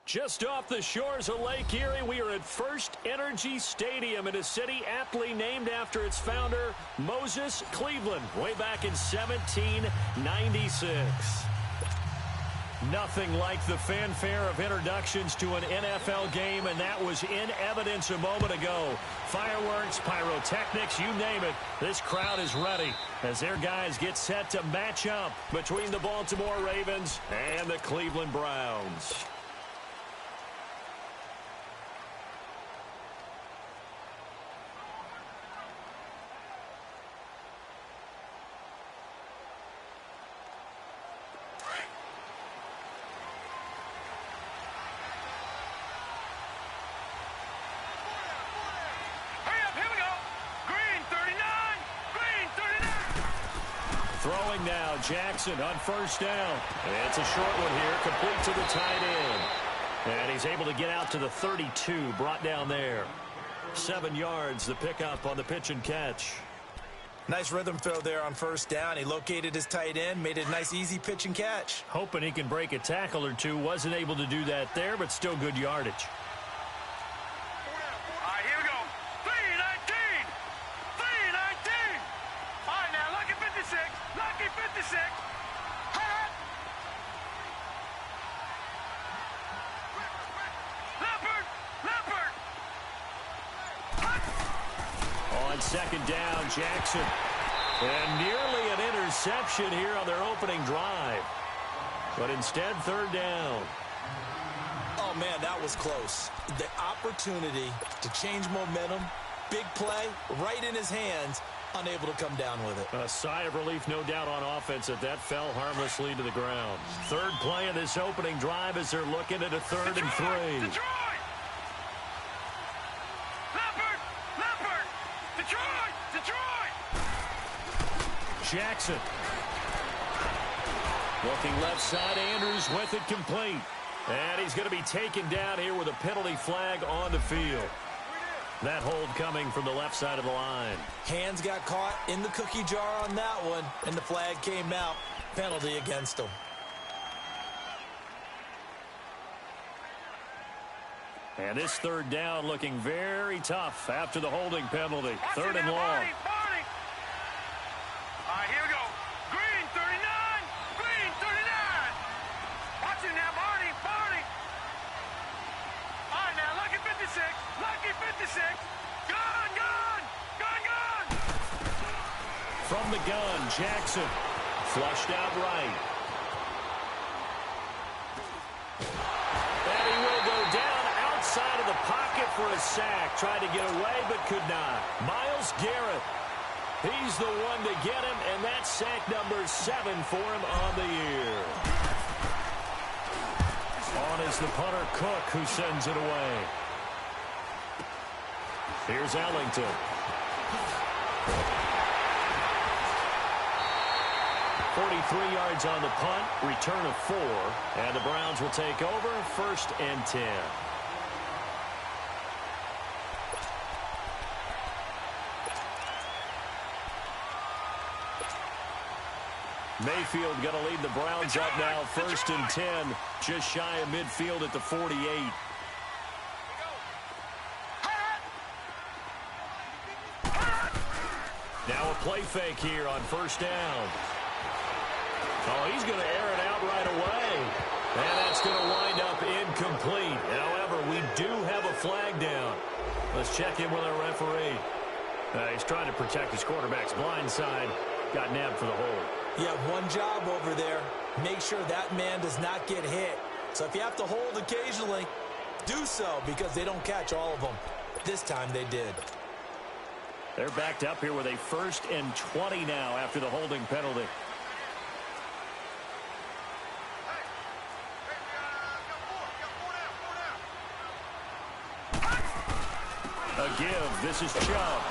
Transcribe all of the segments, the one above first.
Just off the shores of Lake Erie, we are at First Energy Stadium in a city aptly named after its founder, Moses Cleveland, way back in 1796. Nothing like the fanfare of introductions to an NFL game, and that was in evidence a moment ago. Fireworks, pyrotechnics, you name it. This crowd is ready as their guys get set to match up between the Baltimore Ravens and the Cleveland Browns. Throwing now, Jackson on first down. It's a short one here, complete to the tight end. And he's able to get out to the 32, brought down there. 7 yards, the pickup on the pitch and catch. Nice rhythm throw there on first down. He located his tight end, made it a nice, easy pitch and catch. Hoping he can break a tackle or two. Wasn't able to do that there, but still good yardage. On second down, Jackson. And nearly an interception here on their opening drive. But instead, third down. Oh, man, that was close. The opportunity to change momentum, big play, right in his hands, unable to come down with it. A sigh of relief, no doubt, on offense that fell harmlessly to the ground. Third play of this opening drive as they're looking at a 3rd and 3. Jackson. Looking left side, Andrews with it complete. And he's going to be taken down here with a penalty flag on the field. That hold coming from the left side of the line. Hands got caught in the cookie jar on that one, and the flag came out. Penalty against him. And this third down looking very tough after the holding penalty. 3rd and long. Here we go. Green 39. Green 39. Watch it now, Barney. Barney. All right, now, lucky 56. Lucky 56. Gun, gun. Gun, gun. From the gun, Jackson. Flushed out right. And he will go down outside of the pocket for a sack. Tried to get away, but could not. Myles Garrett. He's the one to get him, and that's sack number 7 for him on the year. On is the punter, Cook, who sends it away. Here's Ellington. 43 yards on the punt, return of 4, and the Browns will take over, 1st and 10. Mayfield going to lead the Browns up now, 1st and 10, just shy of midfield at the 48. Now a play fake here on first down. Oh, he's going to air it out right away. And that's going to wind up incomplete. However, we do have a flag down. Let's check in with our referee. He's trying to protect his quarterback's blind side. Got nabbed for the hold. You have one job over there. Make sure that man does not get hit. So if you have to hold occasionally, do so because they don't catch all of them. This time they did. They're backed up here with a 1st and 20 now after the holding penalty. A give. This is Chubb.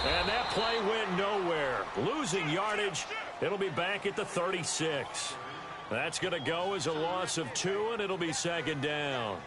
And that play went nowhere. Losing yardage. It'll be back at the 36. That's going to go as a loss of 2, and it'll be 2nd down.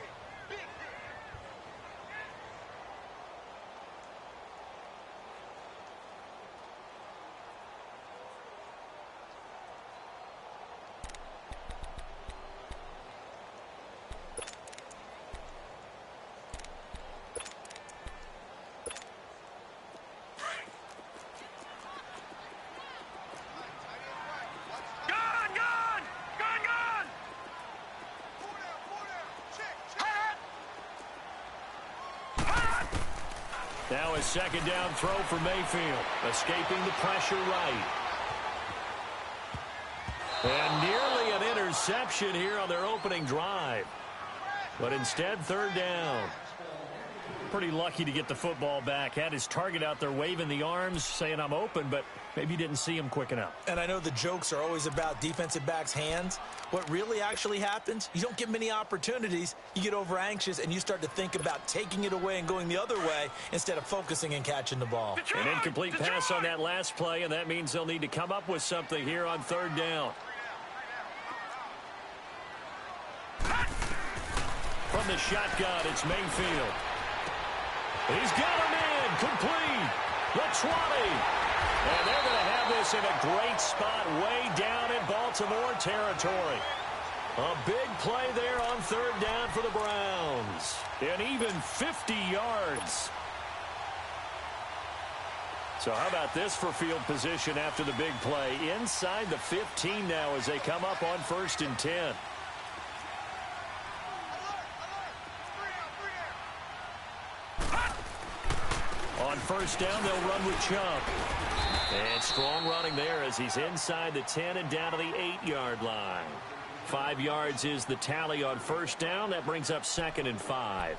Now a second down throw for Mayfield, escaping the pressure right. And nearly an interception here on their opening drive. But instead, third down. Pretty lucky to get the football back. Had his target out there waving the arms, saying I'm open, but maybe didn't see him quick enough. And I know the jokes are always about defensive backs' hands. What really actually happens, you don't get many opportunities. You get over anxious, and you start to think about taking it away and going the other way instead of focusing and catching the ball. An incomplete pass on that last play, and that means they'll need to come up with something here on third down. From the shotgun, it's Mayfield. He's got him in, complete, the 20. And they're going to have this in a great spot way down in Baltimore territory. A big play there on third down for the Browns. And even 50 yards. So how about this for field position after the big play? Inside the 15 now as they come up on 1st and 10. On first down, they'll run with Chubb. And strong running there as he's inside the 10 and down to the 8-yard line. 5 yards is the tally on first down. That brings up 2nd and 5.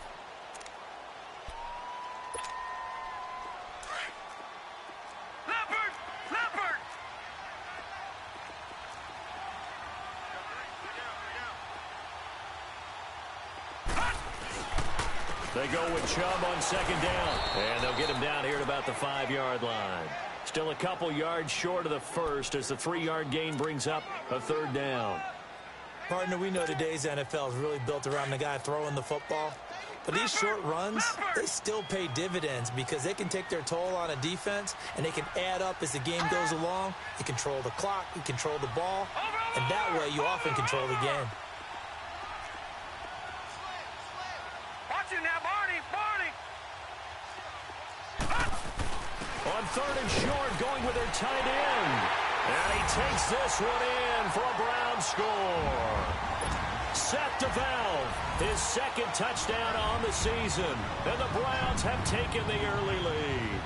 They go with Chubb on 2nd down. And they'll get him down here at about the 5-yard line. Still a couple yards short of the first as the 3-yard gain brings up a third down. Partner, we know today's NFL is really built around the guy throwing the football. But these short runs, they still pay dividends because they can take their toll on a defense and they can add up as the game goes along. You control the clock, you control the ball, and that way you often control the game. On 3rd and short, going with their tight end. And he takes this one in for a Browns score. Seth DeValve, his 2nd touchdown on the season. And the Browns have taken the early lead.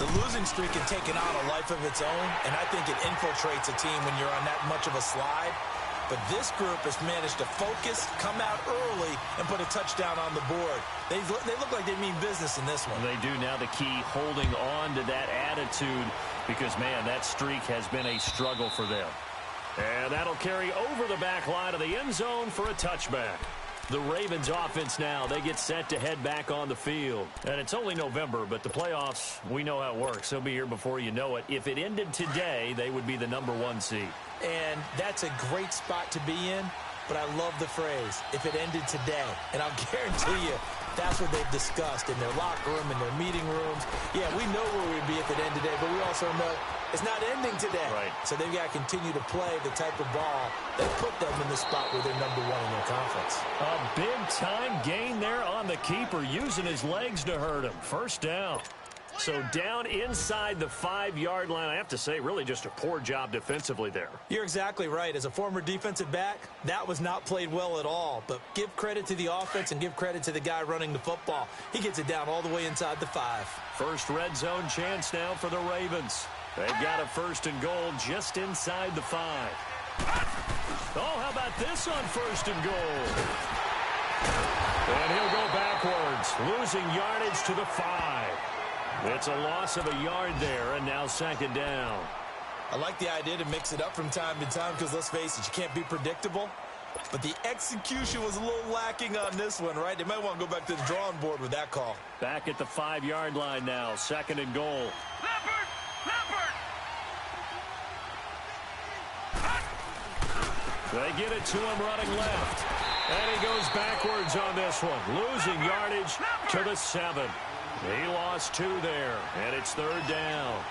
The losing streak can take on a life of its own, and I think it infiltrates a team when you're on that much of a slide. But this group has managed to focus, come out early, and put a touchdown on the board. They look like they mean business in this one. They do. Now the key, holding on to that attitude because, man, that streak has been a struggle for them. And that'll carry over the back line of the end zone for a touchback. The Ravens offense now, they get set to head back on the field. And it's only November, but the playoffs, we know how it works. They'll be here before you know it. If it ended today, they would be the #1 seed. And that's a great spot to be in, but I love the phrase, if it ended today. And I'll guarantee you, that's what they've discussed in their locker room, in their meeting rooms. Yeah, we know where we'd be if it ended today, but we also know it's not ending today. Right. So they've got to continue to play the type of ball that put them in the spot where they're #1 in their conference. A big-time gain there on the keeper, using his legs to hurt him. First down. So down inside the 5-yard line. I have to say, really just a poor job defensively there. You're exactly right. As a former defensive back, that was not played well at all. But give credit to the offense and give credit to the guy running the football. He gets it down all the way inside the 5. First red zone chance now for the Ravens. They've got a 1st and goal just inside the 5. Oh, how about this on 1st and goal? And he'll go backwards, losing yardage to the 5. It's a loss of a yard there, and now 2nd down. I like the idea to mix it up from time to time because, let's face it, you can't be predictable. But the execution was a little lacking on this one, right? They might want to go back to the drawing board with that call. Back at the 5-yard line now, 2nd and goal. Leopard! They get it to him running left. And he goes backwards on this one, losing yardage to the 7. He lost 2 there, and it's 3rd down.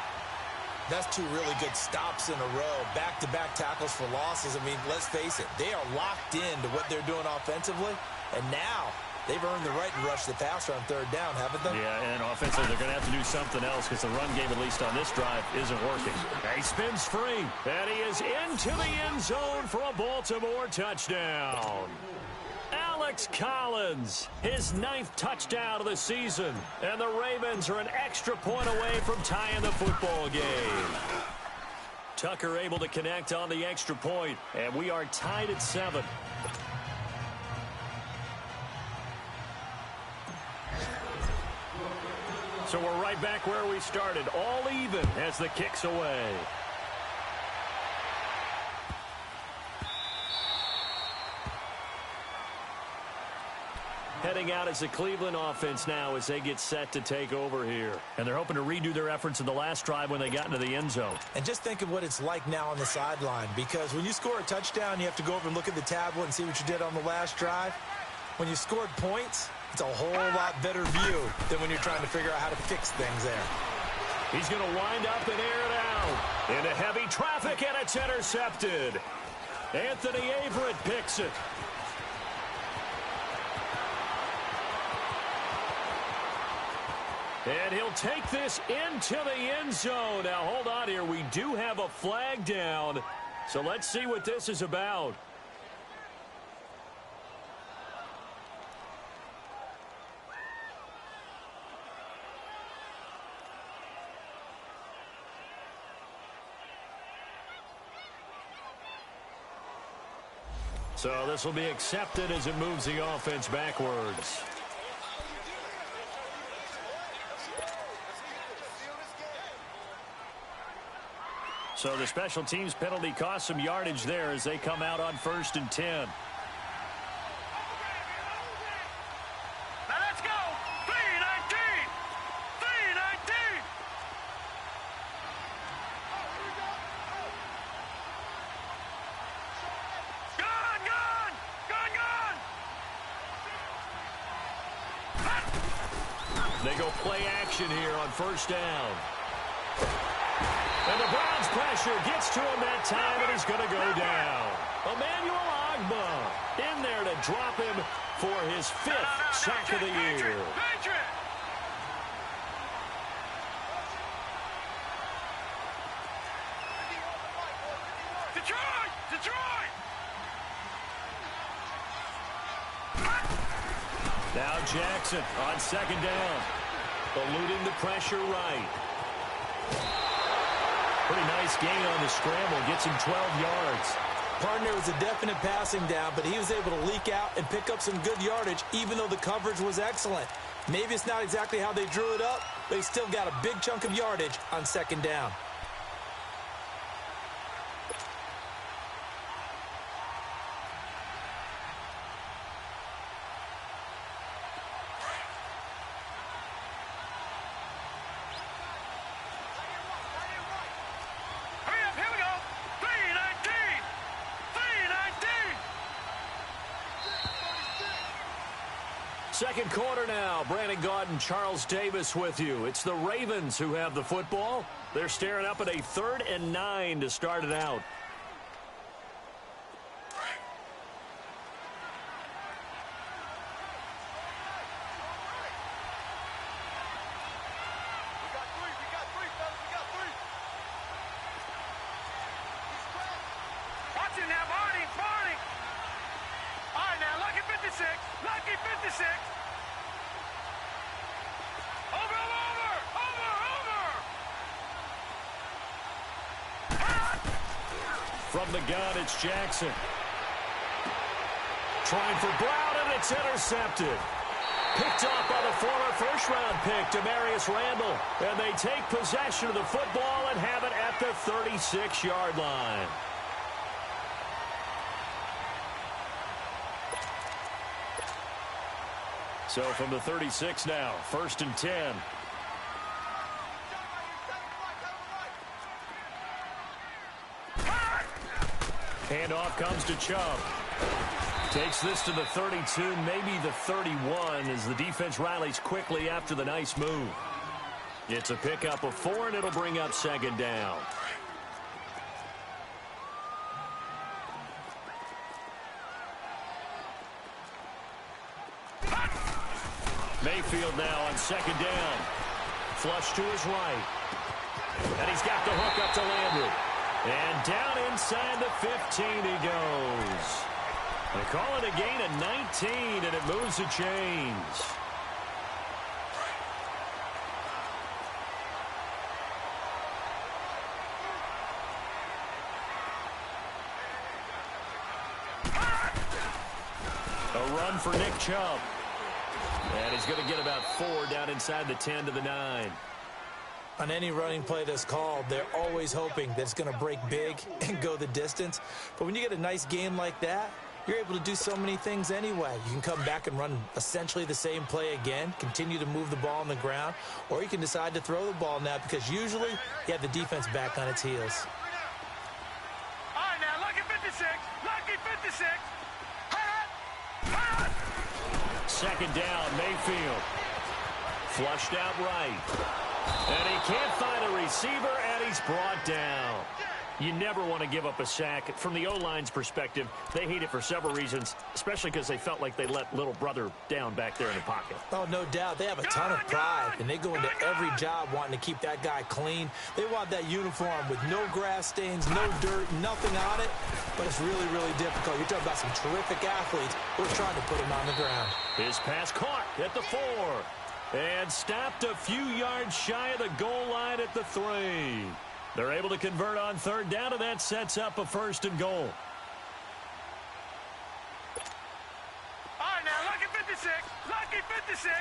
That's 2 really good stops in a row. Back-to-back tackles for losses. I mean, let's face it, they are locked into what they're doing offensively, and now they've earned the right to rush the passer on 3rd down, haven't they? Yeah, and offensively, they're going to have to do something else because the run game, at least on this drive, isn't working. He spins free, and he is into the end zone for a Baltimore touchdown. Alex Collins, his 9th touchdown of the season. And the Ravens are an extra point away from tying the football game. Tucker able to connect on the extra point, and we are tied at 7. So we're right back where we started, all even as the kick's away. Heading out as the Cleveland offense now as they get set to take over here. And they're hoping to redo their efforts in the last drive when they got into the end zone. And just think of what it's like now on the sideline, because when you score a touchdown, you have to go over and look at the tablet and see what you did on the last drive. When you scored points, it's a whole lot better view than when you're trying to figure out how to fix things there. He's going to wind up and air it out into heavy traffic, and it's intercepted. Anthony Averett picks it. And he'll take this into the end zone. Now, hold on here. We do have a flag down. So let's see what this is about. So this will be accepted as it moves the offense backwards. So the special teams penalty cost some yardage there as they come out on 1st and 10. Now let's go. 3-19. 3-19. Gone, gone. Gone, gone. They go play action here on 1st down. And the Browns pressure gets to him that time, and he's going to go down. Emmanuel Ogbah in there to drop him for his 5th sack of the year. Detroit! Detroit! Now Jackson on 2nd down. Eluding the pressure right. Pretty nice gain on the scramble. Gets him 12 yards. Partner was a definite passing down, but he was able to leak out and pick up some good yardage, even though the coverage was excellent. Maybe it's not exactly how they drew it up, but he still got a big chunk of yardage on 2nd down. Second quarter now. Brandon Gaudin, Charles Davis with you. It's the Ravens who have the football. They're staring up at a 3rd and 9 to start it out. Watch it now, Barney, Barney. All right, now, lucky 56, lucky 56. Over, over, over, over. From the gun, it's Jackson. Trying for Brown, and it's intercepted. Picked off by the former first-round pick, Demarius Randall. And they take possession of the football and have it at the 36-yard line. So from the 36 now, 1st and 10. Handoff comes to Chubb. Takes this to the 32, maybe the 31, as the defense rallies quickly after the nice move. It's a pickup of 4, and it'll bring up 2nd down. Mayfield now on 2nd down. Flush to his right. And he's got the hook up to Landry. And down inside the 15 he goes. They call it a gain of 19 it moves the chains. A run for Nick Chubb. And he's going to get about 4 down inside the 10 to the 9. On any running play that's called, they're always hoping that it's going to break big and go the distance. But when you get a nice game like that, you're able to do so many things anyway. You can come back and run essentially the same play again, continue to move the ball on the ground, or you can decide to throw the ball now because usually you have the defense back on its heels. All right, now, lucky 56. Lucky 56. Second down, Mayfield. Flushed out right. And he can't find a receiver, and he's brought down. You never want to give up a sack. From the O-line's perspective, they hate it for several reasons, especially because they felt like they let little brother down back there in the pocket. Oh, no doubt. They have a ton of pride, and they go into every job wanting to keep that guy clean. They want that uniform with no grass stains, no dirt, nothing on it. But it's really, really difficult. You're talking about some terrific athletes who are trying to put him on the ground. His pass caught at the 4. And stopped a few yards shy of the goal line at the 3. They're able to convert on third down, and that sets up a 1st and goal. All right, now, lucky 56. Lucky 56.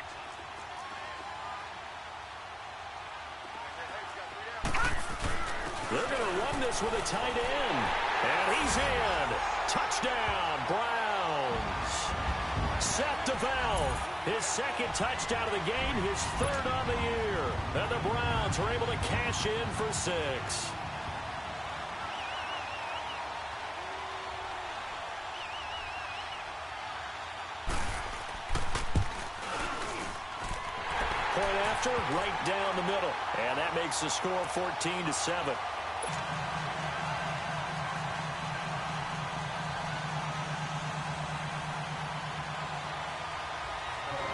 They're going to run this with a tight end. And he's in. Touchdown, Browns. Seth DeValve, his 2nd touchdown of the game, his 3rd on the year. And the Browns are able to cash in for 6. Point after, right down the middle. And that makes the score 14-7.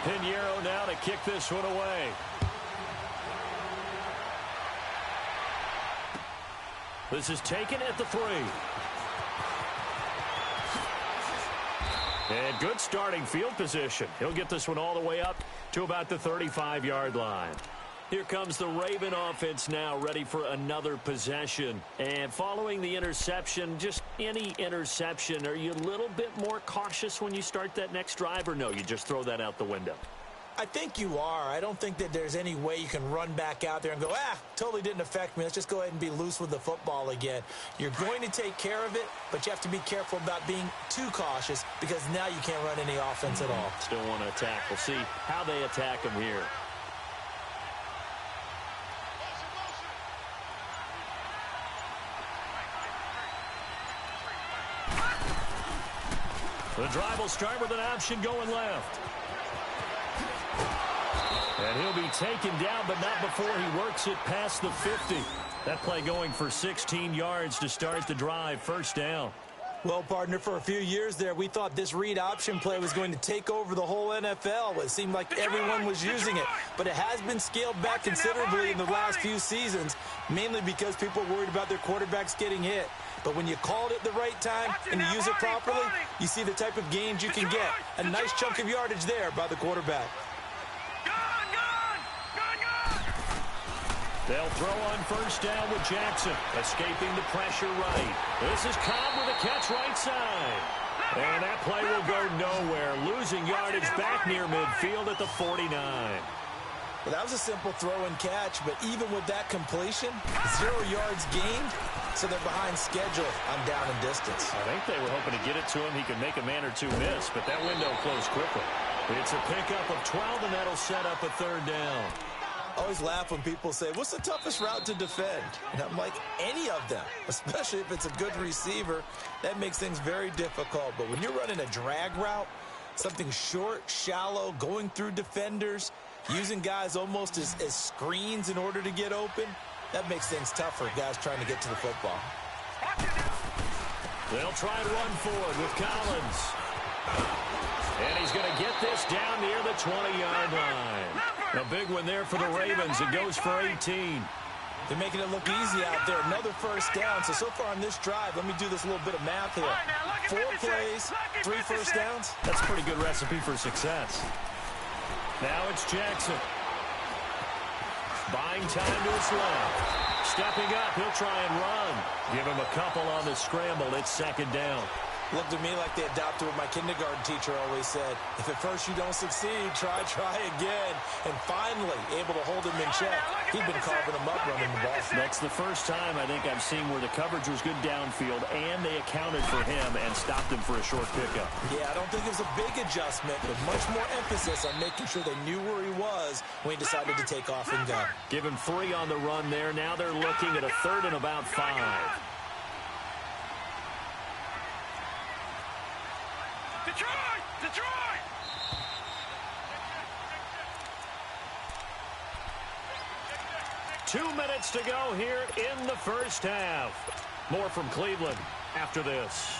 Pinheiro now to kick this one away. This is taken at the 3. And good starting field position. He'll get this one all the way up to about the 35-yard line. Here comes the Raven offense now, ready for another possession. And following the interception, just any interception, are you a little bit more cautious when you start that next drive, or no, you just throw that out the window? I think you are. I don't think that there's any way you can run back out there and go, totally didn't affect me. Let's just go ahead and be loose with the football again. You're going to take care of it, but you have to be careful about being too cautious because now you can't run any offense at all. Still want to attack. We'll see how they attack him here. The drive will start with an option going left. And he'll be taken down, but not before he works it past the 50. That play going for 16 yards to start the drive. 1st down. Well, partner, for a few years there, we thought this read option play was going to take over the whole NFL. It seemed like everyone was using it, but it has been scaled back considerably in the last few seasons, mainly because people are worried about their quarterbacks getting hit. But when you call it at the right time and you use it properly, you see the type of gains you can get. A nice chunk of yardage there by the quarterback. They'll throw on 1st down with Jackson, escaping the pressure right. This is Cobb with a catch right side. And that play will go nowhere, losing yardage back near midfield at the 49. Well, that was a simple throw and catch, but even with that completion, 0 yards gained, so they're behind schedule on down and distance. I think they were hoping to get it to him. He could make a man or two miss, but that window closed quickly. It's a pickup of 12, and that'll set up a 3rd down. I always laugh when people say, what's the toughest route to defend? And I'm like, any of them, especially if it's a good receiver. That makes things very difficult. But when you're running a drag route, something short, shallow, going through defenders, using guys almost as screens in order to get open, that makes things tough for guys trying to get to the football. They'll try to run forward with Collins. And he's going to get this down near the 20-yard line. A big one there for the Ravens. It goes for 18. They're making it look easy out there. Another first down. So far on this drive, let me do this little bit of math here. 4 plays, 3 first downs. That's a pretty good recipe for success. Now it's Jackson. Buying time to his left. Stepping up, he'll try and run. Give him a couple on the scramble. It's second down. Looked to me like they adopted what my kindergarten teacher always said. If at first you don't succeed, try again. And finally, able to hold him in check. He'd been carving him up running the ball. That's the first time I think I've seen where the coverage was good downfield, and they accounted for him and stopped him for a short pickup. Yeah, I don't think it was a big adjustment, but much more emphasis on making sure they knew where he was when he decided to take off and go. Give him 3 on the run there. Now they're looking at a 3rd and about 5. Detroit! 2 minutes to go here in the first half. More from Cleveland after this.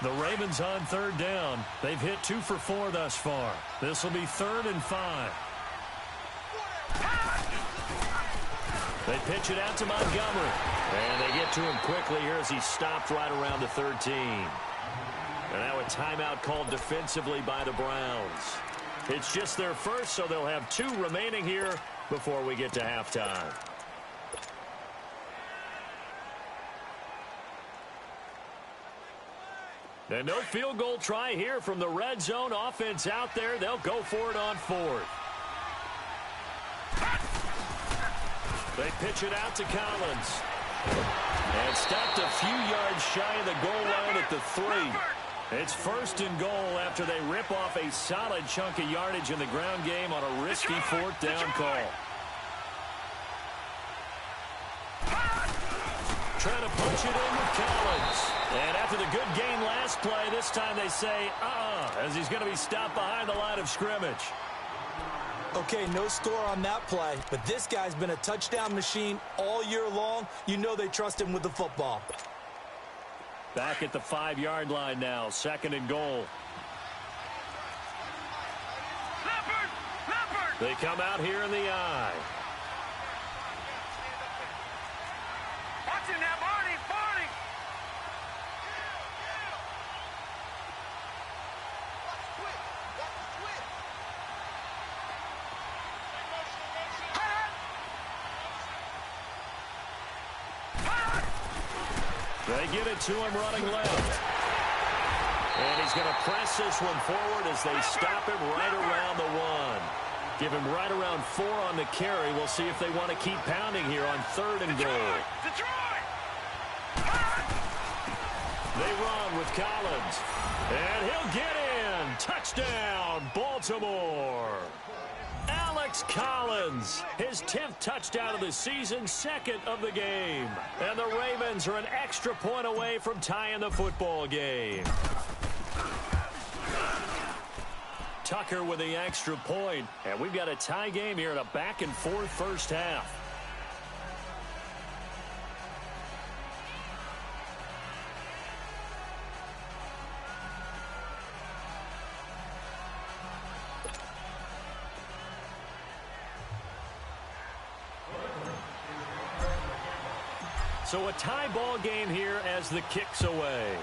The Ravens on 3rd down. They've hit 2 for 4 thus far. This will be 3rd and 5. They pitch it out to Montgomery. And they get to him quickly here as he stopped right around the 13. And now a timeout called defensively by the Browns. It's just their first, so they'll have 2 remaining here before we get to halftime. And no field goal try here from the red zone. Offense out there. They'll go for it on 4th. They pitch it out to Collins. And stopped a few yards shy of the goal line at the 3. It's 1st and goal after they rip off a solid chunk of yardage in the ground game on a risky 4th down call. Trying to punch it in with Collins. And after the good gain last play, this time they say, as he's going to be stopped behind the line of scrimmage. Okay, no score on that play, but this guy's been a touchdown machine all year long. You know they trust him with the football. Back at the 5-yard line now, 2nd and goal. Leopard! They come out here in the eye. Watching that, Barney! They get it to him running left. And he's going to press this one forward as they stop him right around the 1. Give him right around 4 on the carry. We'll see if they want to keep pounding here on 3rd and goal. Detroit! They run with Collins. And he'll get in. Touchdown, Baltimore. Alex Collins, his 10th touchdown of the season, 2nd of the game. And the Ravens are an extra point away from tying the football game. Tucker with the extra point. And we've got a tie game here in a back-and-forth first half. So a tie ball game here as the kick's away.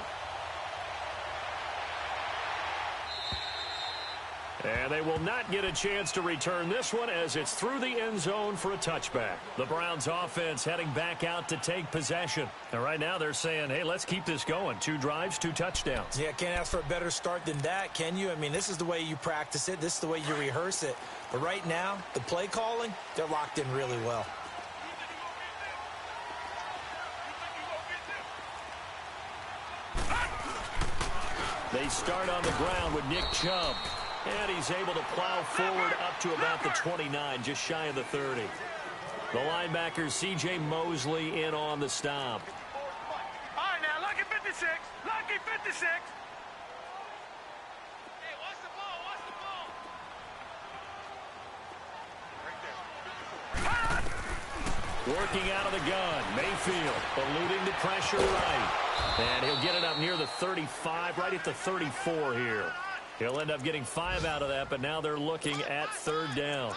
And they will not get a chance to return this one as it's through the end zone for a touchback. The Browns offense heading back out to take possession. And right now they're saying, hey, let's keep this going. 2 drives, 2 touchdowns. Yeah, can't ask for a better start than that, can you? I mean, this is the way you practice it. This is the way you rehearse it. But right now, the play calling, they're locked in really well. They start on the ground with Nick Chubb. And he's able to plow forward up to about the 29, just shy of the 30. The linebacker, C.J. Mosley, in on the stop. All right, now, lucky 56. Lucky 56. Hey, watch the ball. Watch the ball. Right there. Working out of the gun. Mayfield eluding the pressure right. And he'll get it up near the 35, right at the 34 here. He'll end up getting 5 out of that, but now they're looking at 3rd down.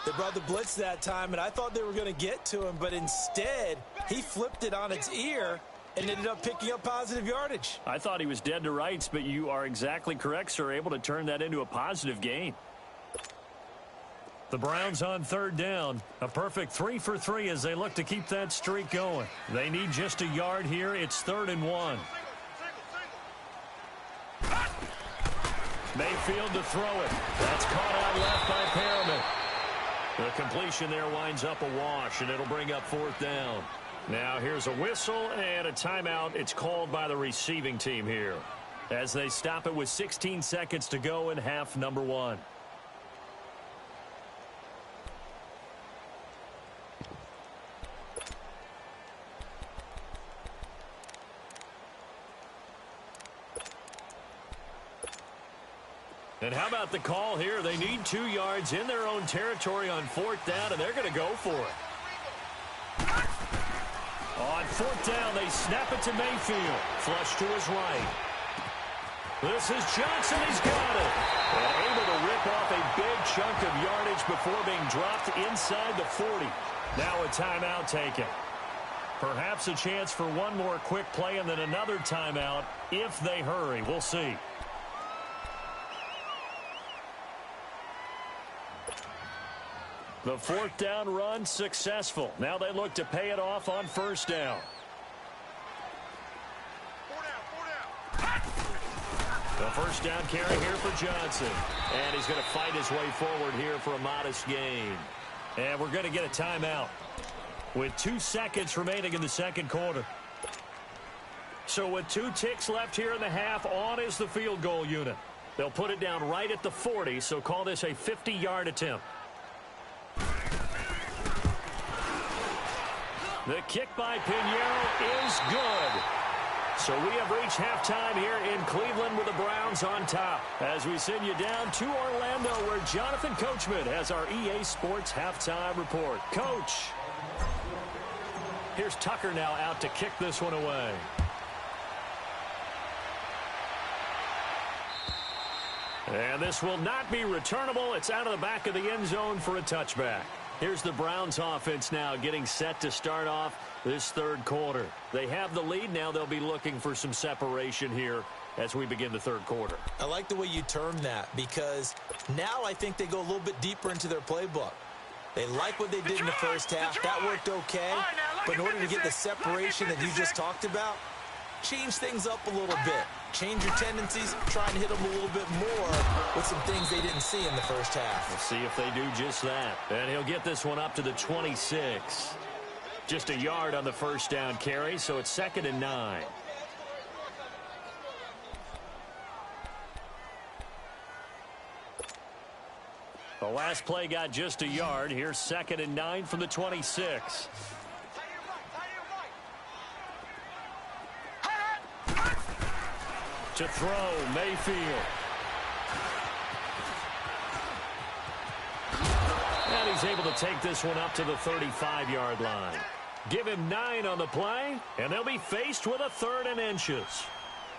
They brought the blitz that time, and I thought they were going to get to him, but instead, he flipped it on its ear and ended up picking up positive yardage. I thought he was dead to rights, but you are exactly correct, sir, able to turn that into a positive gain. The Browns on third down. A perfect 3 for 3 as they look to keep that streak going. They need just a yard here. It's 3rd and 1. Mayfield to throw it. That's caught out left by Perriman. The completion there winds up a wash, and it'll bring up 4th down. Now here's a whistle and a timeout. It's called by the receiving team here as they stop it with 16 seconds to go in half number 1. And how about the call here? They need 2 yards in their own territory on 4th down, and they're going to go for it. On 4th down, they snap it to Mayfield. Flush to his right. This is Johnson. He's got it. And able to rip off a big chunk of yardage before being dropped inside the 40. Now a timeout taken. Perhaps a chance for one more quick play and then another timeout if they hurry. We'll see. The 4th down run successful. Now they look to pay it off on 1st down. The 1st down carry here for Johnson. And he's going to fight his way forward here for a modest gain. And we're going to get a timeout with 2 seconds remaining in the 2nd quarter. So with 2 ticks left here in the half, on is the field goal unit. They'll put it down right at the 40, so call this a 50-yard attempt. The kick by Pinheiro is good. So we have reached halftime here in Cleveland with the Browns on top. As we send you down to Orlando where Jonathan Coachman has our EA Sports halftime report. Coach. Here's Tucker now out to kick this one away. And this will not be returnable. It's out of the back of the end zone for a touchback. Here's the Browns offense now getting set to start off this 3rd quarter. They have the lead. Now they'll be looking for some separation here as we begin the 3rd quarter. I like the way you term that because now I think they go a little bit deeper into their playbook. They like what they did in the first half. That worked okay. But in order to get the separation that you just talked about, change things up a little bit. Change your tendencies, try and hit them a little bit more with some things they didn't see in the first half. We'll see if they do just that. And he'll get this one up to the 26. Just a yard on the 1st down carry, so it's 2nd and 9. The last play got just a yard. Here's 2nd and 9 from the 26. To throw, Mayfield. And he's able to take this one up to the 35-yard line. Give him 9 on the play, and they'll be faced with a 3rd and inches.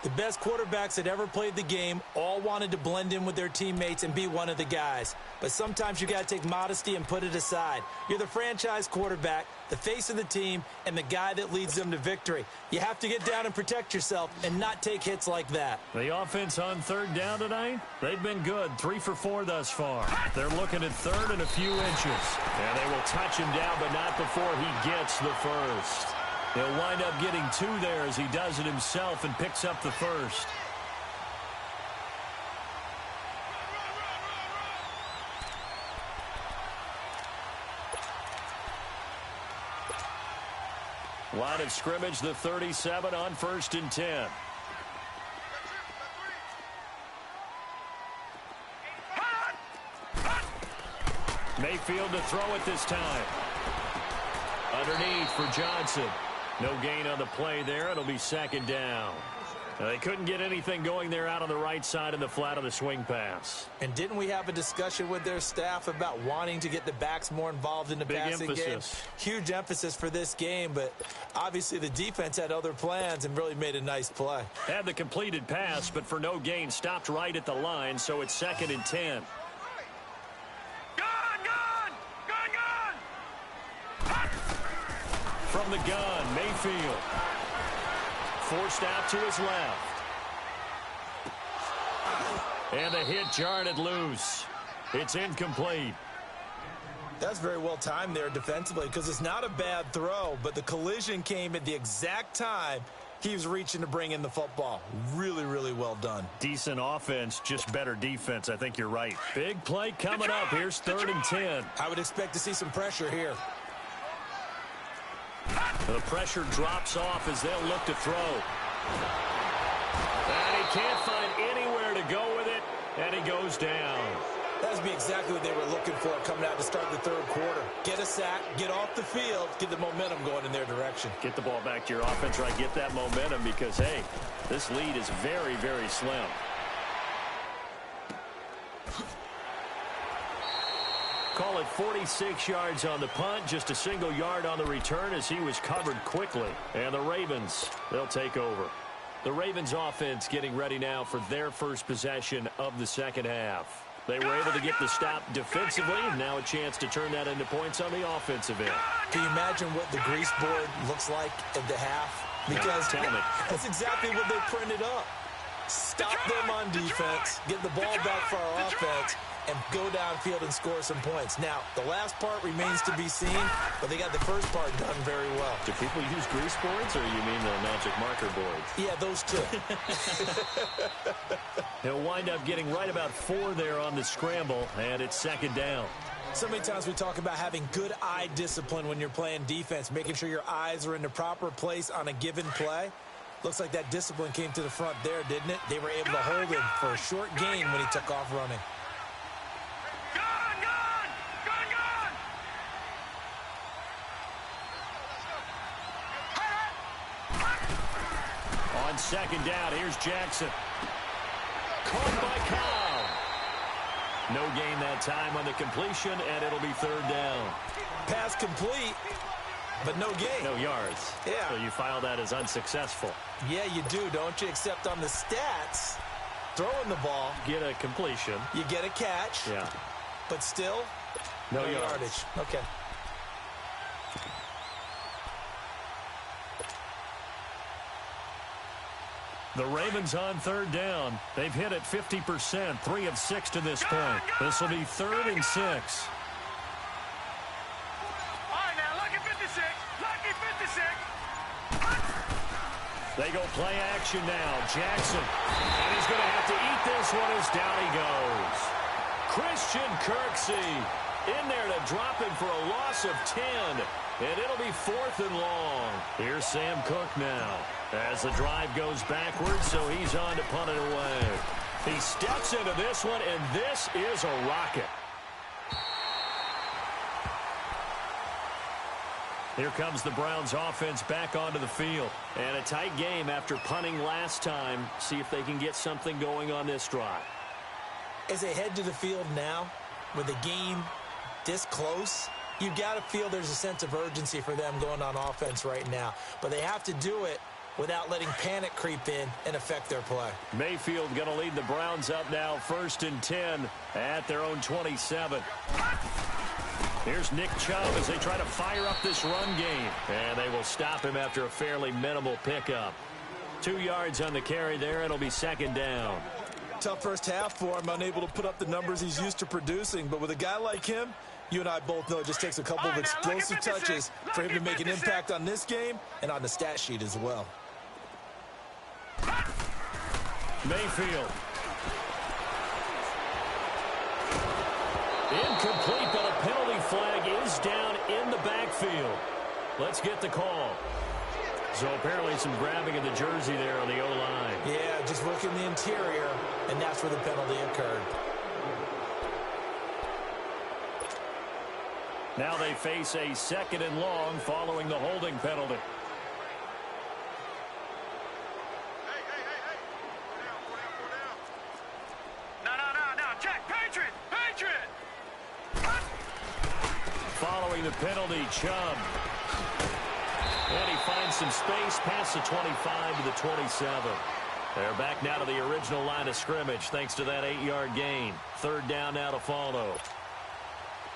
The best quarterbacks that ever played the game all wanted to blend in with their teammates and be one of the guys. But sometimes you got to take modesty and put it aside. You're the franchise quarterback, the face of the team, and the guy that leads them to victory. You have to get down and protect yourself and not take hits like that. The offense on 3rd down tonight, they've been good. 3 for 4 thus far. They're looking at 3rd and a few inches. And they will touch him down, but not before he gets the 1st. He'll wind up getting 2 there as he does it himself and picks up the 1st. Line of scrimmage, the 37 on 1st and 10. Mayfield to throw it this time. Underneath for Johnson. No gain on the play there. It'll be 2nd down. They couldn't get anything going there out on the right side in the flat of the swing pass. And didn't we have a discussion with their staff about wanting to get the backs more involved in the passing game? Huge emphasis for this game, but obviously the defense had other plans and really made a nice play. Had the completed pass, but for no gain, stopped right at the line, so it's 2nd and 10. the gun. Mayfield forced out to his left. And the hit jarred it loose. It's incomplete. That's very well timed there defensively because it's not a bad throw, but the collision came at the exact time he was reaching to bring in the football. Really, really well done. Decent offense, just better defense. I think you're right. Big play coming up. Here's 3rd and 10. I would expect to see some pressure here. The pressure drops off as they'll look to throw. And he can't find anywhere to go with it, and he goes down. That would be exactly what they were looking for coming out to start the 3rd quarter. Get a sack, get off the field, get the momentum going in their direction. Get the ball back to your offense, right? Get that momentum because, hey, this lead is very, very slim. Call it 46 yards on the punt, just a single yard on the return as he was covered quickly. And the Ravens, they'll take over. The Ravens offense getting ready now for their first possession of the second half. They were able to get the stop defensively, and now a chance to turn that into points on the offensive end. Can you imagine what the grease board looks like at the half? Because tell me. That's exactly what they printed up. Stop them on defense, get the ball back for our offense, and go downfield and score some points. Now, the last part remains to be seen, but they got the first part done very well. Do people use grease boards, or you mean the magic marker boards? Yeah, those two. He'll wind up getting right about 4 there on the scramble, and it's 2nd down. So many times we talk about having good eye discipline when you're playing defense, making sure your eyes are in the proper place on a given play. Looks like that discipline came to the front there, didn't it? They were able to hold him for a short gain when he took off running. On 2nd down, here's Jackson. Caught by Kyle. No gain that time on the completion, and it'll be 3rd down. Pass complete, but no gain. No yards. Yeah. So you file that as unsuccessful. Yeah, you do, don't you? Except on the stats, throwing the ball, Get a completion. you get a catch, Yeah. but still No yardage. Okay. The Ravens on 3rd down. They've hit it 50%, 3 of 6 to this point. This will be 3rd and 6. All right, now, lucky 56. Lucky 56. They go play action now. Jackson. And he's going to have to eat this one as down he goes. Christian Kirksey in there to drop him for a loss of 10. And it'll be 4th and long. Here's Sam Cook now. As the drive goes backwards, so he's on to punt it away. He steps into this one, and this is a rocket. Here comes the Browns offense back onto the field. And a tight game after punting last time. See if they can get something going on this drive. As they head to the field now, with the game this close, you've got to feel there's a sense of urgency for them going on offense right now. But they have to do it without letting panic creep in and affect their play. Mayfield going to lead the Browns up now, 1st and 10 at their own 27. Here's Nick Chubb as they try to fire up this run game. And they will stop him after a fairly minimal pickup. 2 yards on the carry there. It'll be 2nd down. Tough first half for him, unable to put up the numbers he's used to producing. But with a guy like him, you and I both know it just takes a couple of explosive touches for him to make an impact on this game and on the stat sheet as well. Mayfield. Incomplete, but a penalty flag is down in the backfield. Let's get the call. So apparently some grabbing of the jersey there on the O-line. Yeah, just working the interior, and that's where the penalty occurred. Now they face a 2nd and long following the holding penalty. Following the penalty, Chubb. And he finds some space past the 25 to the 27. They're back now to the original line of scrimmage thanks to that 8-yard gain. 3rd down now to follow.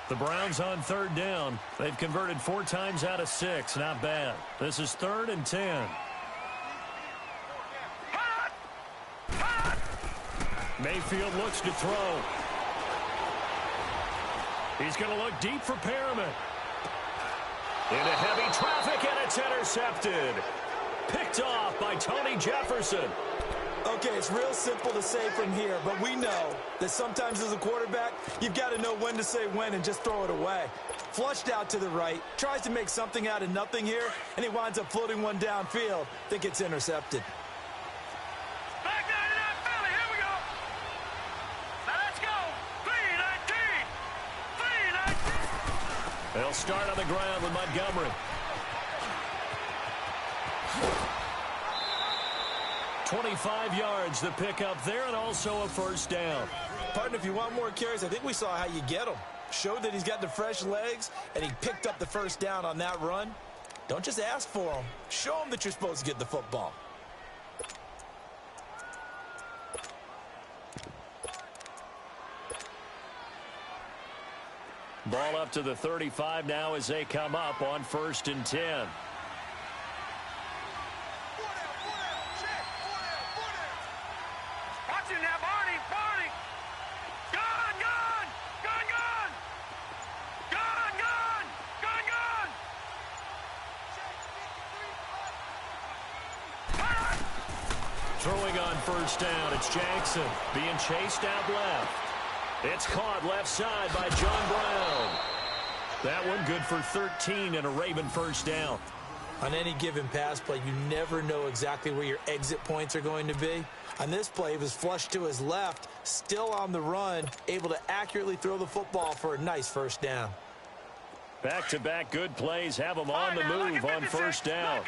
The Browns on third down. They've converted 4 times out of 6. Not bad. This is 3rd and 10. Mayfield looks to throw. He's going to look deep for Perriman. Into heavy traffic, and it's intercepted. Picked off by Tony Jefferson. Okay, it's real simple to say from here, but we know that sometimes as a quarterback, you've got to know when to say when and just throw it away. Flushed out to the right, tries to make something out of nothing here, and he winds up floating one downfield. Think it's intercepted. Back 99 Philly, here we go. Now let's go. 3-19. 3-19. They'll start on the ground with Montgomery. 25 yards the pick up there, and also a first down. Partner, if you want more carries, I think we saw how you get them. Showed that he's got the fresh legs, and he picked up the first down on that run. Don't just ask for them. Show them that you're supposed to get the football. Ball up to the 35 now as they come up on 1st and 10. Throwing on first down, it's Jackson being chased out left. It's caught left side by John Brown. That one good for 13 and a Raven first down. On any given pass play, you never know exactly where your exit points are going to be. On this play, it was flushed to his left, still on the run, able to accurately throw the football for a nice first down. Back-to-back good plays have them on the move on first down.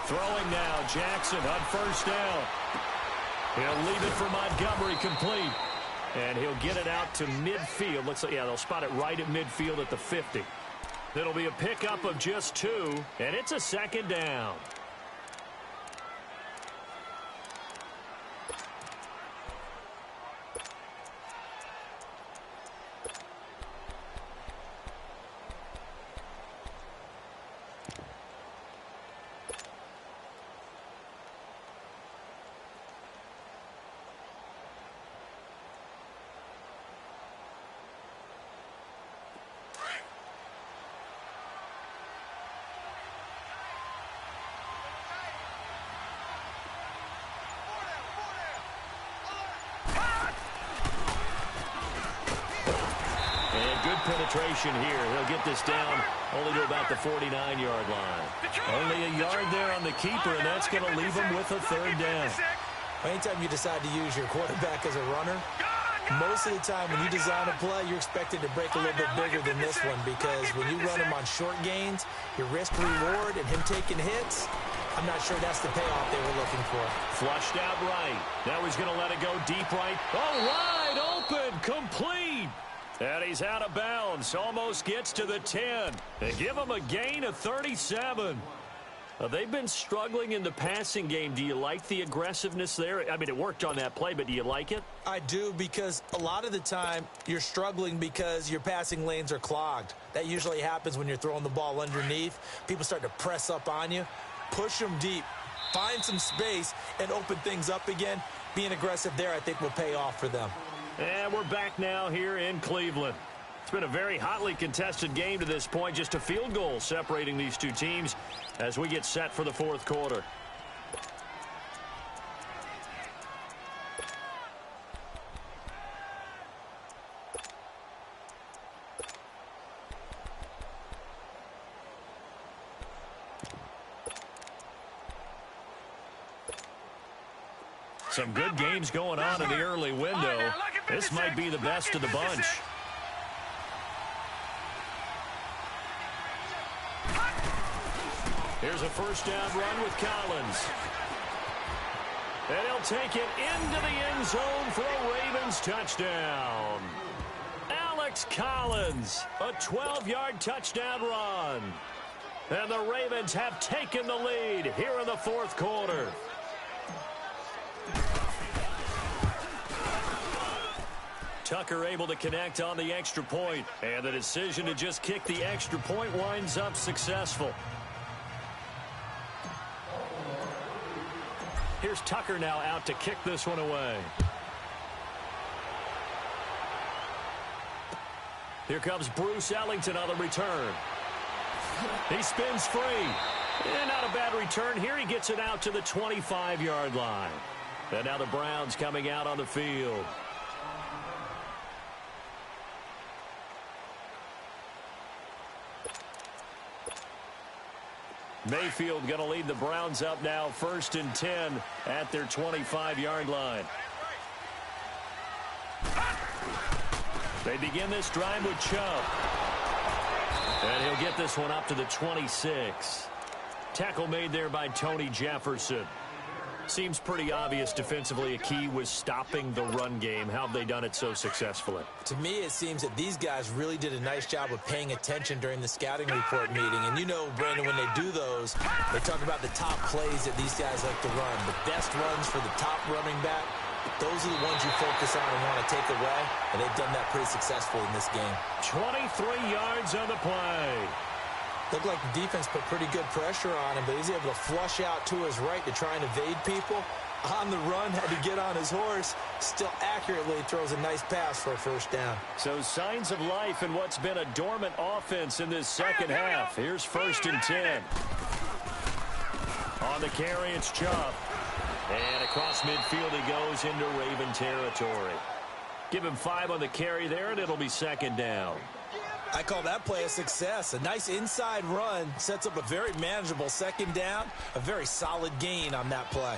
Throwing now, Jackson on first down. He'll leave it for Montgomery complete. And he'll get it out to midfield. Looks like, yeah, they'll spot it right at midfield at the 50. It'll be a pickup of just 2, and it's a second down. Penetration here. He'll get this down only to about the 49-yard line. Only a yard there on the keeper, and that's going to leave him with a third down. Anytime you decide to use your quarterback as a runner, most of the time when you design a play, you're expected to break a little bit bigger than this one, because when you run him on short gains, your risk-reward and him taking hits, I'm not sure that's the payoff they were looking for. Flushed out right. Now he's going to let it go deep right. Oh, wide open, complete. And he's out of bounds. Almost gets to the 10. They give him a gain of 37. They've been struggling in the passing game. Do you like the aggressiveness there? I mean, it worked on that play, but do you like it? I do, because a lot of the time you're struggling because your passing lanes are clogged. That usually happens when you're throwing the ball underneath. People start to press up on you. Push them deep. Find some space and open things up again. Being aggressive there, I think, will pay off for them. And we're back now here in Cleveland. It's been a very hotly contested game to this point. Just a field goal separating these two teams as we get set for the fourth quarter. Some good games going on in the early window. This might be the best of the bunch. Here's a first down run with Collins. And he'll take it into the end zone for a Ravens touchdown. Alex Collins, a 12-yard touchdown run. And the Ravens have taken the lead here in the fourth quarter. Tucker able to connect on the extra point, and the decision to just kick the extra point winds up successful. Here's Tucker now out to kick this one away. Here comes Bruce Ellington on the return. He spins free. And not a bad return here. He gets it out to the 25-yard line. And now the Browns coming out on the field. Mayfield going to lead the Browns up now, 1st and 10 at their 25-yard line. They begin this drive with Chubb. And he'll get this one up to the 26. Tackle made there by Tony Jefferson. Seems pretty obvious defensively a key was stopping the run game. How have they done it so successfully? To me, it seems that these guys really did a nice job of paying attention during the scouting report meeting. And you know, Brandon, when they do those, they talk about the top plays that these guys like to run. The best runs for the top running back, those are the ones you focus on and want to take away. And they've done that pretty successfully in this game. 23 yards on the play. Looked like the defense put pretty good pressure on him, but he's able to flush out to his right to try and evade people. On the run, had to get on his horse. Still accurately throws a nice pass for a first down. So signs of life in what's been a dormant offense in this second half. Here's 1st and 10. On the carry, it's Chubb. And across midfield he goes into Raven territory. Give him 5 on the carry there, and it'll be 2nd down. I call that play a success. A nice inside run sets up a very manageable 2nd down. A very solid gain on that play.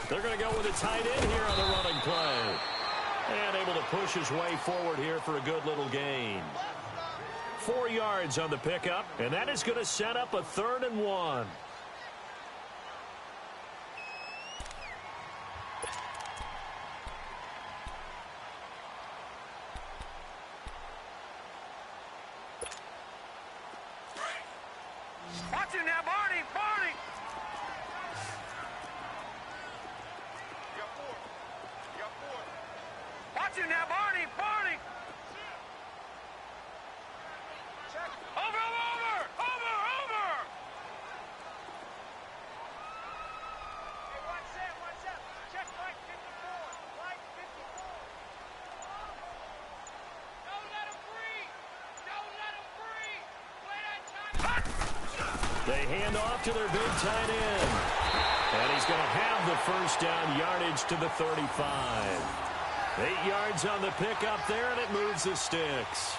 They're going to go with a tight end here on the running play. And able to push his way forward here for a good little gain. 4 yards on the pickup, and that is going to set up a 3rd and 1. Watch it now, Barney! Barney! Watch it now, Barney! Barney! Over! Hey, watch that! Check right 54! Right 54! Don't let him breathe! Play that time! They hand off to their big tight end. And he's going to have the first down yardage to the 35. 8 yards on the pickup there, and it moves the sticks.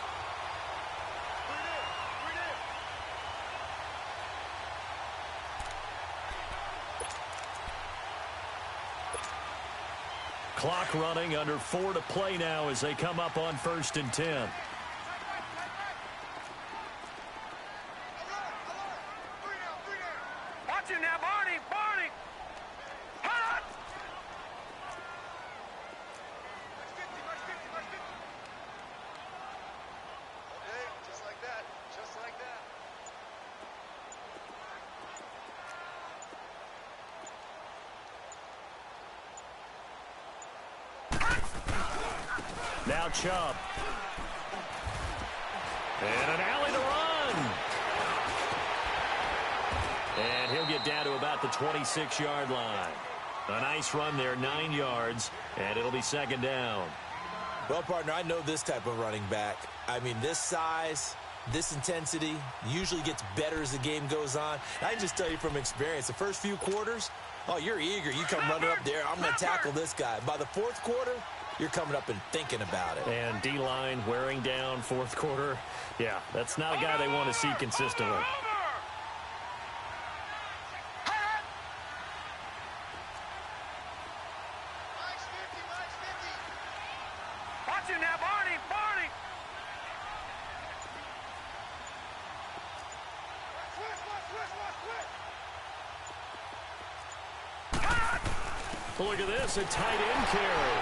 Clock running, under 4 to play now as they come up on 1st and 10. Watch it now, Barney! Barney! Hot! Okay, just like that. Just like that. Now Chubb. And an alley to run. And he'll get down to about the 26-yard line. A nice run there, 9 yards, and it'll be 2nd down. Well, partner, I know this type of running back. I mean, this size, this intensity usually gets better as the game goes on. And I can just tell you from experience, the first few quarters, oh, you're eager. You come running up there, I'm going to tackle this guy. By the 4th quarter, you're coming up and thinking about it. And D-line wearing down 4th quarter. Yeah, that's not a guy they want to see consistently. Look at this, a tight end carry.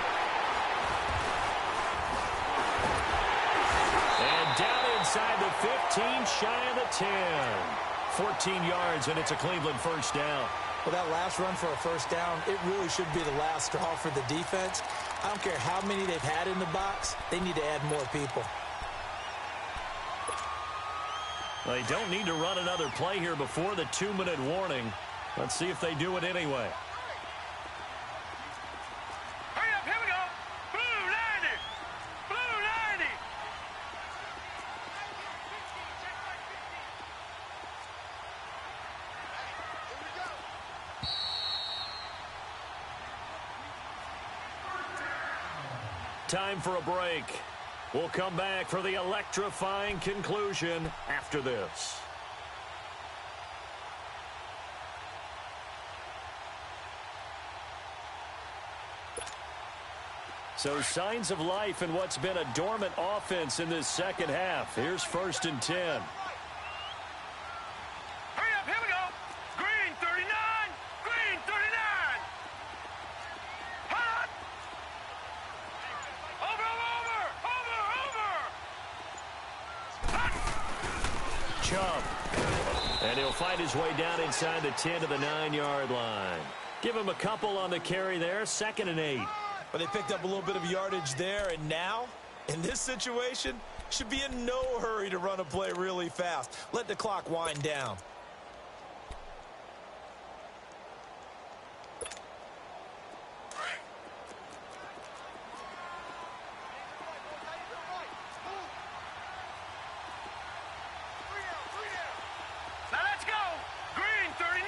And down inside the 15, shy of the 10. 14 yards, and it's a Cleveland first down. Well, that last run for a first down, it really should be the last straw for the defense. I don't care how many they've had in the box. They need to add more people. They don't need to run another play here before the 2-minute warning. Let's see if they do it anyway. Hurry up, here we go. Blue 90. Blue 90. Time for a break. We'll come back for the electrifying conclusion after this. So signs of life in what's been a dormant offense in this second half. Here's 1st and 10. Hurry up, here we go. Green 39. Green 39. Hot. Over. Chubb. And he'll find his way down inside the 10 to the 9-yard line. Give him a couple on the carry there. 2nd and 8. But they picked up a little bit of yardage there, and now, in this situation, should be in no hurry to run a play really fast. Let the clock wind down. Now let's go. Green 39.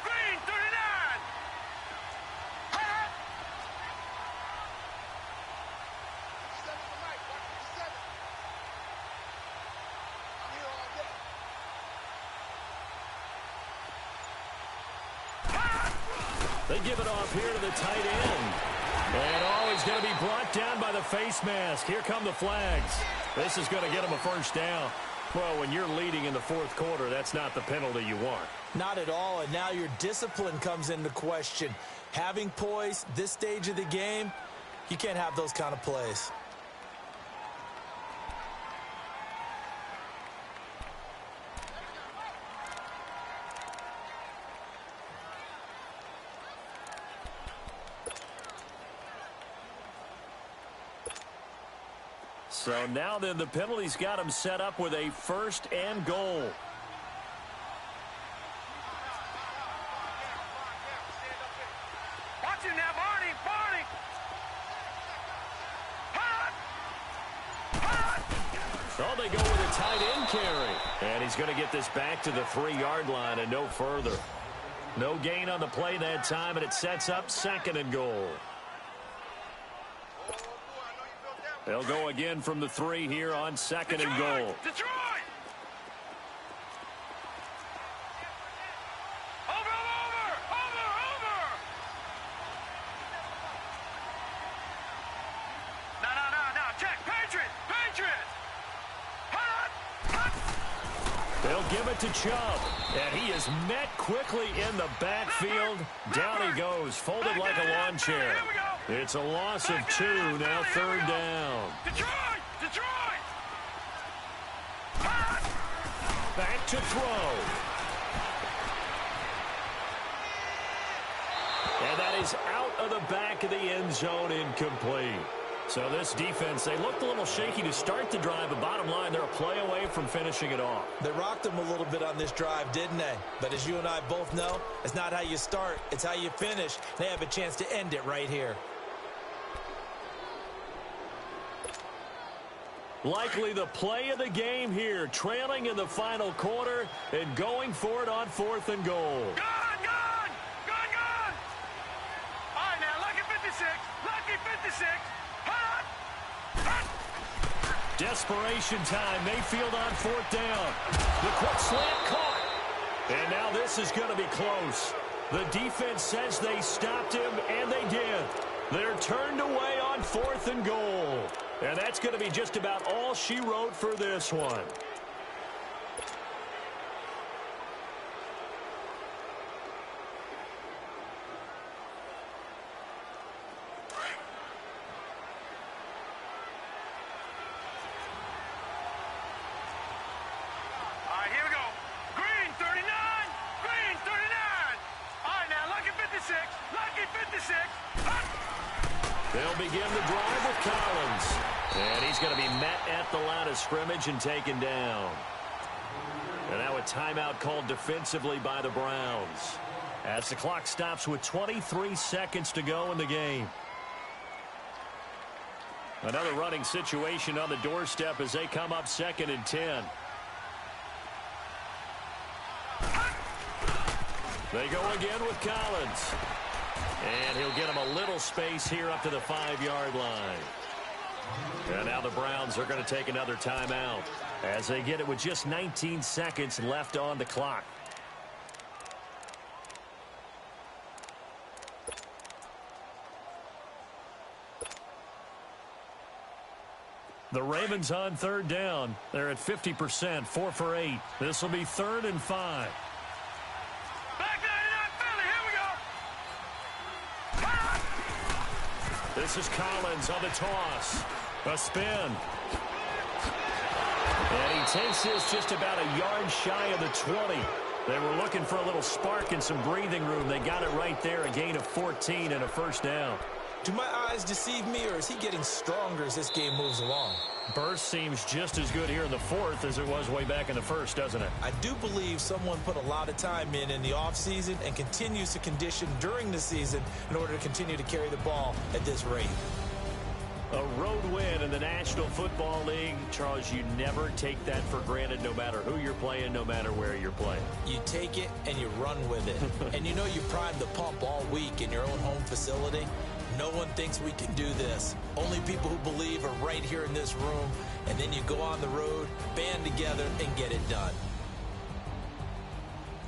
Green 39. Hot. They give it off here to the tight end. And he's going to be brought down by the face mask. Here come the flags. This is going to get him a first down. Well, when you're leading in the 4th quarter, that's not the penalty you want. Not at all, and now your discipline comes into question. Having poise, this stage of the game, you can't have those kind of plays. So now then the penalty's got him set up with a 1st and goal. Watch him now, Barney. Barney. Hot. Hot. Oh, they go with a tight end carry. And he's going to get this back to the 3-yard line and no further. No gain on the play that time, and it sets up 2nd and goal. They'll go again from the 3 here on 2nd and goal. Detroit. Over. No. Check. Patriot. Hot. They'll give it to Chubb. And he is met quickly in the backfield. Down he goes, folded like a lawn chair. It's a loss of 2, now 3rd down. Detroit. Back to throw. And that is out of the back of the end zone, incomplete. So this defense, they looked a little shaky to start the drive, but bottom line, they're a play away from finishing it off. They rocked them a little bit on this drive, didn't they? But as you and I both know, it's not how you start, it's how you finish. They have a chance to end it right here. Likely the play of the game here, trailing in the final quarter and going for it on 4th and goal. Gone. All right, now, lucky 56. Hot. Desperation time. Mayfield on 4th down. The quick slant caught. And now this is going to be close. The defense says they stopped him, and they did. They're turned away on 4th and goal. And that's going to be just about all she wrote for this one. 56. They'll begin the drive with Collins. And he's going to be met at the line of scrimmage and taken down. And now a timeout called defensively by the Browns, as the clock stops with 23 seconds to go in the game. Another running situation on the doorstep as they come up 2nd and 10. They go again with Collins. And he'll get him a little space here up to the 5-yard line. And now the Browns are going to take another timeout as they get it with just 19 seconds left on the clock. The Ravens on 3rd down. They're at 50%, 4 for 8. This will be 3rd and 5. Back 99 Philly. Here we go. This is Collins on the toss. A spin. And he takes this just about a yard shy of the 20. They were looking for a little spark and some breathing room. They got it right there, a gain of 14 and a 1st down. Do my eyes deceive me, or is he getting stronger as this game moves along? Burst seems just as good here in the 4th as it was way back in the 1st, doesn't it? I do believe someone put a lot of time in the offseason and continues to condition during the season in order to continue to carry the ball at this rate. A road win in the National Football League. Charles, you never take that for granted no matter who you're playing, no matter where you're playing. You take it and you run with it. And you know you primed the pump all week in your own home facility. No one thinks we can do this. Only people who believe are right here in this room. And then you go on the road, band together, and get it done.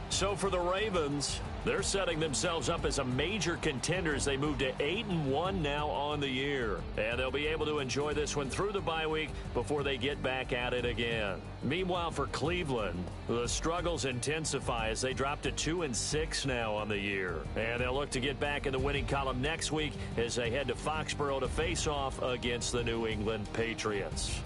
So for the Ravens, they're setting themselves up as a major contender as they move to 8-1 now on the year. And they'll be able to enjoy this one through the bye week before they get back at it again. Meanwhile, for Cleveland, the struggles intensify as they drop to 2-6 now on the year. And they'll look to get back in the winning column next week as they head to Foxborough to face off against the New England Patriots.